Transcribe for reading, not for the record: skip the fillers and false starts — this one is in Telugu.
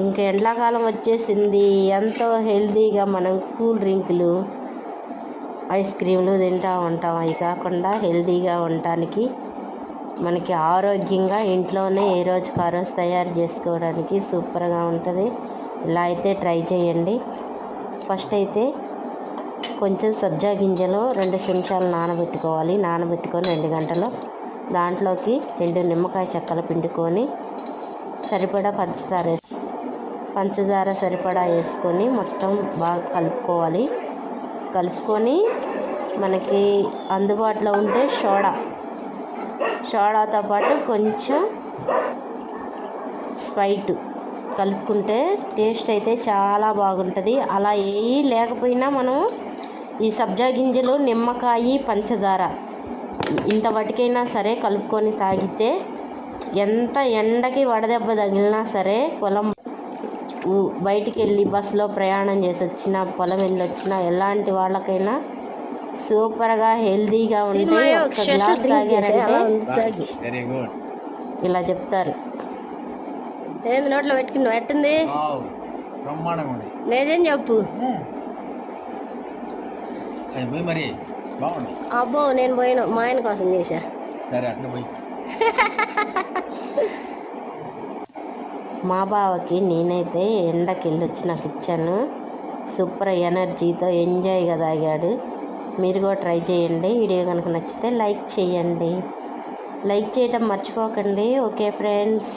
ఇంకా ఎండాకాలం వచ్చేసింది. ఎంతో హెల్తీగా మనం కూల్ డ్రింకులు, ఐస్ క్రీములు తింటూ ఉంటాం. అవి కాకుండా హెల్తీగా ఉండటానికి, మనకి ఆరోగ్యంగా ఇంట్లోనే ఏ రోజుకి ఆ రోజు తయారు చేసుకోవడానికి సూపర్గా ఉంటుంది. ఇలా అయితే ట్రై చేయండి. ఫస్ట్ అయితే కొంచెం సబ్జా గింజలు 2 చెంచాలు నానబెట్టుకోవాలి. నానబెట్టుకొని 2 గంటలు దాంట్లోకి 2 నిమ్మకాయ చెక్కలు పిండుకొని సరిపడా పంచదార సరిపడా వేసుకొని మొత్తం బాగా కలుపుకోవాలి. కలుపుకొని మనకి అందుబాటులో ఉంటే సోడాతో పాటు కొంచెం స్ప్రైట్ కలుపుకుంటే టేస్ట్ అయితే చాలా బాగుంటుంది. అలా ఏవి లేకపోయినా మనం ఈ సబ్జా గింజలు, నిమ్మకాయ, పంచదార ఇంత వాటికైనా సరే కలుపుకొని తాగితే ఎంత ఎండకి వడదెబ్బ తగిలినా సరే, బయటికి వెళ్ళి బస్సులో ప్రయాణం చేసి వచ్చినా, పొలం వెళ్ళి వచ్చినా, ఎలాంటి వాళ్ళకైనా సూపర్గా హెల్తీగా ఉంటాయి. ఒక గ్లాస్ తాగారంటే ఇలా చెప్తారు. ఏంది నోట్లో పెట్టుకున్నావు? ఎట్టుంది? లేదేం చెప్పు. మరి అబ్బో నేను పోయినా, మా ఆయన కోసం చేశా. సరే అట్లా పోయి. మా బావకి నేనైతే ఎండకి వెళ్ళొచ్చి నాకు ఇచ్చాను. సూపర్ ఎనర్జీతో ఎంజాయ్గా తాగాడు. మీరు కూడా ట్రై చేయండి. వీడియో కనుక నచ్చితే లైక్ చేయండి. లైక్ చేయటం మర్చిపోకండి. Okay friends.